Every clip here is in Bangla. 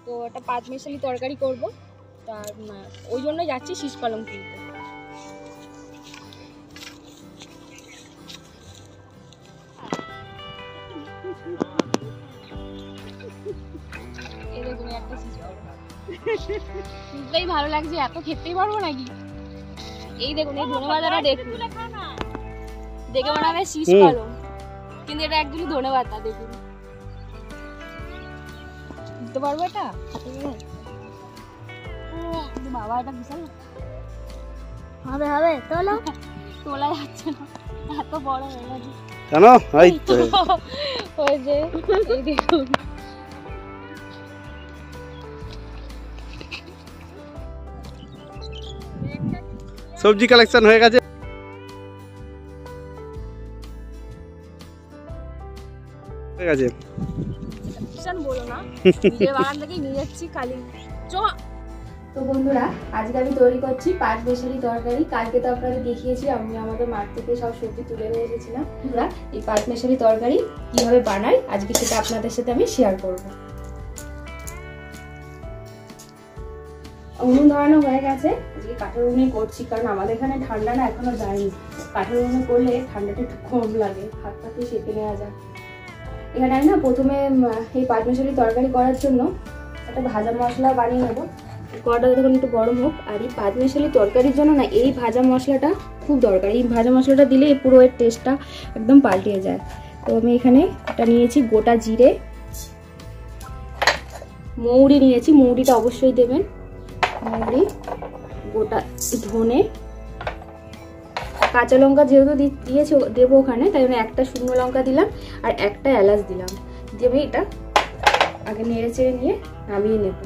তো একটা পাঁচমেশালি তরকারি করব, তার ওই জন্যই যাচ্ছি শীষ পালং কিনতে। একটা শীষ পালং শুনতেই ভালো লাগছে, এত খেতেই পারবো নাকি। এই দেখুন এই ধনেপাতাটা দেখুন, দেখে মনে হবে শীষ পালং, কিন্তু এটা একদমই ধনেপাতা। দেখুন বুঝতে পারবো এটা বাবা, এটা বিশাল হবে হবে। তোলো, তোলা যাচ্ছে না, এত বড় হয়ে গেছে কেন? এই তো ওই যে এই দেখুন সবজি কালেকশন হয়ে গেছে। বলো না, নিজের বাগান থেকেই নিয়ে যাচ্ছি খালি। তো বন্ধুরা, আজকে আমি তৈরি করছি পাঁচমেশালি তরকারি। কালকে তো আপনাদের দেখিয়েছি আমি আমাদের মাঠ থেকে সব সবজি তুলে নিয়ে এসেছিলাম। বন্ধুরা, এই পাঁচমেশালি তরকারি কিভাবে বানাই আজকে সেটা আপনাদের সাথে আমি শেয়ার করব। উনুন ধরানো হয়ে গেছে, আজকে কাঠের উনুনে করছি, কারণ আমাদের এখানে ঠান্ডা না এখনো যায়নি। কাঠের উনুনে করলে ঠান্ডাটা একটু কম লাগে, হাত পাতে সেঁকে নেওয়া যায়। এখানে আমি না প্রথমে এই পাঁচমেশালি তরকারি করার জন্য একটা ভাজা মশলা বানিয়ে নেবো। কড়াটা যতক্ষণ একটু গরম হোক। আর এই পাঁচমেশালি তরকারির জন্য না এই ভাজা মশলাটা খুব দরকার। এই ভাজা মশলাটা দিলে পুরো এর টেস্টটা একদম পাল্টিয়ে যায়। তো আমি এখানে এটা নিয়েছি গোটা জিরে, মৌরি নিয়েছি, মৌরিটা অবশ্যই দেবেন, মৌরি, গোটা ধনে, কাঁচা লঙ্কা যেহেতু দিয়েছি দেবো ওখানে, তাই জন্য একটা শুকনো লঙ্কা দিলাম আর একটা এলাচ দিলাম। দিয়ে আমি এটা আগে নেড়ে চেড়ে নিয়ে নামিয়ে নেব।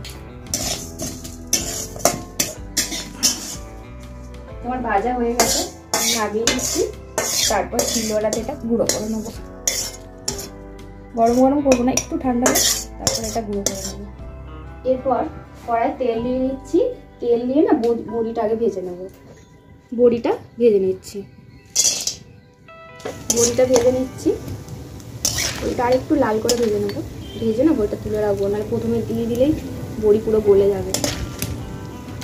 আমার ভাজা হয়ে গেছে, আমি নামিয়ে নিচ্ছি। তারপর শিলনোড়াতে এটা গুঁড়ো করে নেবো। গরম গরম করবো না, একটু ঠান্ডা হোক, তারপর এটা গুঁড়ো করে নেবো। এরপর কড়াই তেল নিয়ে নিচ্ছি, তেল নিয়ে না বড়িটা আগে ভেজে নেবো। বড়িটা ভেজে নিচ্ছি, বড়িটা ভেজে নিচ্ছি। বড়িটা আর একটু লাল করে ভেজে নেবো, ভেজে না বড়িটা তুলে রাখবো, নাহলে প্রথমে দিয়ে দিলেই বড়ি পুরো গলে যাবে।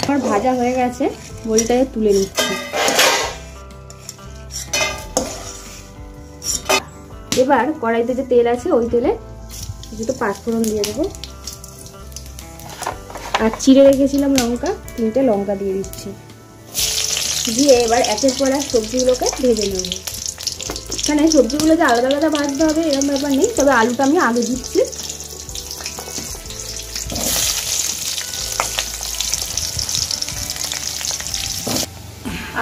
আমার ভাজা হয়ে গেছে, বড়িটাকে তুলে নিচ্ছি। এবার কড়াইতে যে তেল আছে ওই তেলে দুটো পাঁচফোড়ন দিয়ে দেবো, আর চিড়ে রেখেছিলাম লঙ্কা, 3টে লঙ্কা দিয়ে দিচ্ছি। দিয়ে এবার একের পর এক সবজিগুলোকে ভেজে নেব। এখানে সবজিগুলোকে আলাদা আলাদা ভাজতে হবে এরকম ব্যাপার নেই, তবে আলুটা আমি আগে দিচ্ছি।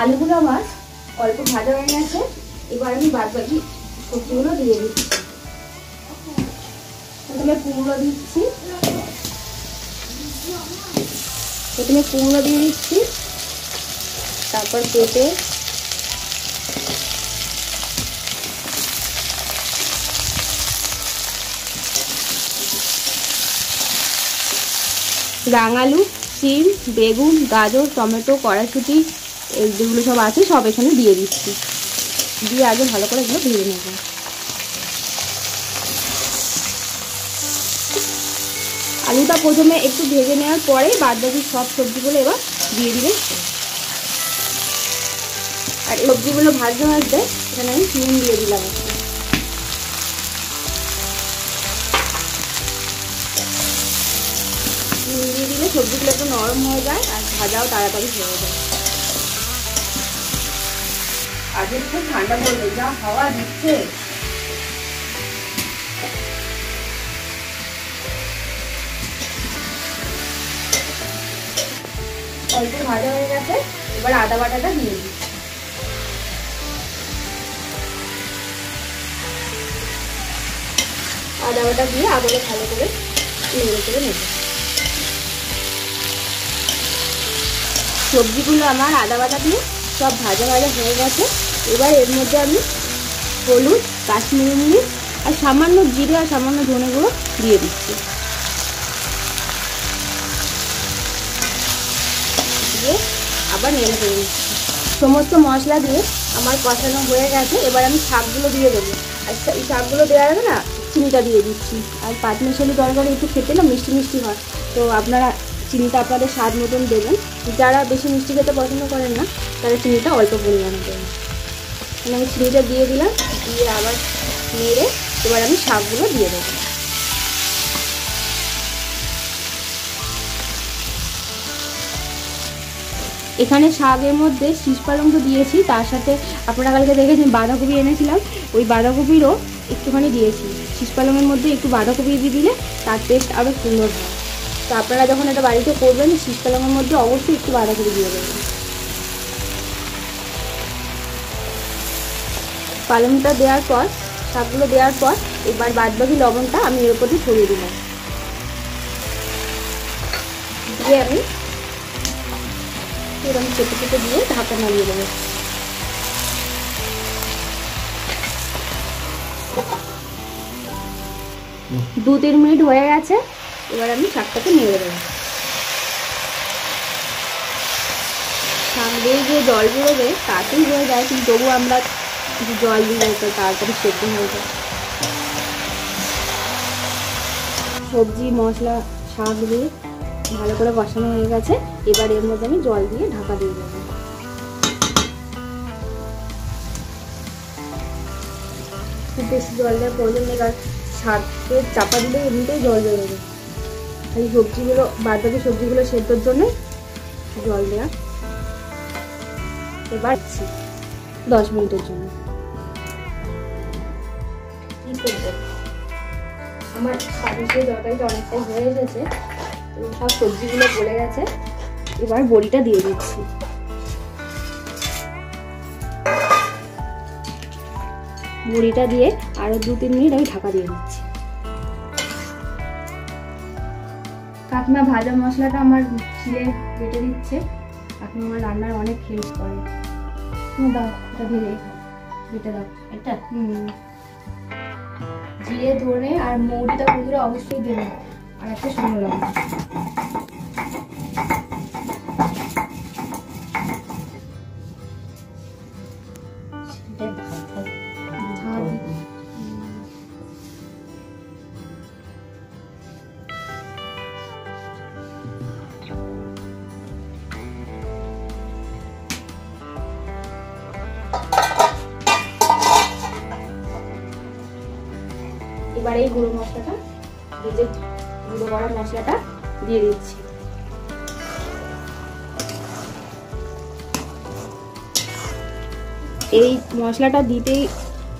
আলুগুলো আমার অল্প ভাজা হয়ে গেছে, এবার আমি বাদবাকি সবজিগুলো দিয়ে দিচ্ছি। প্রথমে কুমড়ো দিচ্ছি, দিয়ে দিচ্ছি, তারপর পেঁপে, রাঙালু, সিম, বেগুন, গাজর, টমেটো, কড়াইশুঁটি, এই যেগুলো সব আছে সব এখানে দিয়ে দিচ্ছি। দিয়ে আগে ভালো করে এগুলো ভেজে নেব। আলুটা প্রথমে একটু ভেজে নেওয়ার পরে বাদবাকি সব সবজিগুলো এবার দিয়ে দিবে। আর এই সবজিগুলো ভাজতে ভাজতে এখানে আমি নুন দিয়ে দিলাম। নুন দিয়ে দিলে সবজিগুলো একটু নরম হয়ে যায় আর ভাজাও তাড়াতাড়ি হয়ে যায়। আগে খুব ঠান্ডা পড়বে, যা হাওয়া দিচ্ছে। অল্প ভাজা হয়ে গেছে, এবার আদা বাটাটা দিয়ে দিই। আদা বাটা দিয়ে আবারও ভালো করে নেড়ে করে নেব। সবজিগুলো আমার আদা বাটা দিয়ে সব ভাজা ভাজা হয়ে গেছে। এবার এর মধ্যে আমি হলুদ, কাশ্মীরি মিরিচ আর সামান্য জিরে আর সামান্য ধনে গুঁড়ো দিয়ে দিচ্ছি। দিয়ে আবার নেড়ে করে দিচ্ছি। সমস্ত মশলা দিয়ে আমার কষানো হয়ে গেছে, এবার আমি শাকগুলো দিয়ে দেবো। আর এই শাকগুলো দেওয়া যাবে না, চিনিটা দিয়ে দিচ্ছি। আর পাঁচমিশালি তরকারি একটু খেতে না মিষ্টি মিষ্টি হয়, তো আপনারা চিনিটা আপনাদের স্বাদ মতন দেবেন। যারা বেশি মিষ্টি খেতে পছন্দ করেন না তারা চিনিটা অল্প পরিমাণে দেবেন। আমি চিনিটা দিয়ে দিলাম, দিয়ে আবার নেড়ে এবার আমি শাকগুলো দিয়ে দেবো। এখানে শাকের মধ্যে শীষ পালং তো দিয়েছি, তার সাথে আপনারা কালকে দেখেছেন বাঁধাকপি এনেছিলাম, ওই বাঁধাকপিরও একটুখানি দিয়েছি। শীষ পালংয়ের মধ্যে একটু বাঁধাকপি দিয়ে দিলে তার টেস্ট আরও সুন্দর হয়। তো আপনারা যখন এটা বাড়িতে করবেন শীষ পালংয়ের মধ্যে অবশ্যই একটু বাঁধাকপি দিয়ে দেবেন। পালংটা দেওয়ার পর, শাকগুলো দেওয়ার পর এবার বাদবাকি লবণটা আমি এর উপর দিয়ে ছড়িয়ে দিলাম, দিয়ে আমি এরকম চেপে চেপে দিয়ে ঢাকা নামিয়ে দেবো। দু তিন মিনিট হয়ে গেছে, এবার আমি শাকটাকে নেড়ে দেবো। শাক দিয়ে যে জল বেরোবে তাতেই হয়ে যায়, কিন্তু তবু আমরা জল দিয়ে তো তাড়াতাড়ি সেদ্ধ হয়ে যায়। সবজি মশলা শাক দিয়ে ভালো করে কষানো হয়ে গেছে, এবার এর মধ্যে আমি জল দিয়ে ঢাকা দিয়ে দেবো। খুব বেশি জল দেওয়ার প্রয়োজন নেই, কারণ শাকে চাপা দিলে এমনিতেই জল বেরোবে। খালি সবজিগুলো, বাদবাকি সবজিগুলো সেদ্ধর জন্য জল দেওয়া। এবার 10 মিনিটের জন্য কি করবো, আমার পাটিসাপটার তরকারিটা অনেকটাই হয়ে এসেছে, সব সবজিগুলো গলে গেছে। এবার বড়িটা দিয়ে দিচ্ছি। বড়িটা দিয়ে আরো 2-3 মিনিট আমি ঢাকা দিয়ে দিচ্ছি। কাকিমা ভাজা মশলাটা আমার ছিলে বেটে দিচ্ছে। কাকিমা আমার রান্নার অনেক হেল্প করে। দাও এটা ঢেলে বেটে দাও। এটা জিরে ধরে আর মৌরিটা কুঁদরে অবশ্যই দেবেন, আর একটা শুকনো লঙ্কা। এবার এই গুঁড়ো মশলাটা, ভেজে গুঁড়ো করা মশলাটা দিয়ে দিচ্ছি। এই মশলাটা দিতেই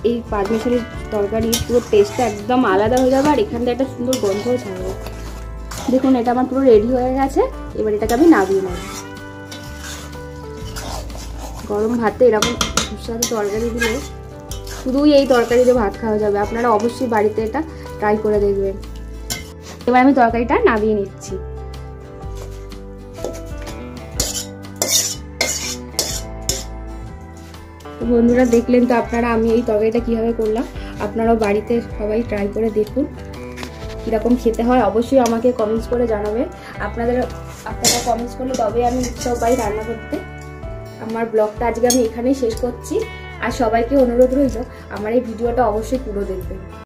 এই পাঁচমিশালির তরকারির পুরো টেস্টটা একদম আলাদা হয়ে যাবে, আর এখান থেকে একটা সুন্দর গন্ধও ছাড়বে। দেখুন এটা আমার পুরো রেডি হয়ে গেছে, এবার এটাকে আমি নামিয়ে নেব। গরম ভাতে এরকম সুস্বাদু তরকারি দিলে শুধুই এই তরকারি দিয়ে ভাত খাওয়া যাবে। আপনারা অবশ্যই বাড়িতে এটা ট্রাই করে দেখবেন। এবার আমি তরকারিটা নামিয়ে নিচ্ছি। বন্ধুরা দেখলেন তো আপনারা আমি এই তরকারিটা কিভাবে করলাম। আপনারাও বাড়িতে সবাই ট্রাই করে দেখুন কিরকম খেতে হয়। অবশ্যই আমাকে কমেন্টস করে জানাবেন। আপনারা কমেন্টস করলে তবে আমি উৎসাহ পাই রান্না করতে। আমার ব্লগটা আজকে আমি এখানেই শেষ করছি, আর সবাইকে অনুরোধ রইল আমার এই ভিডিওটা অবশ্যই পুরো দেখবেন।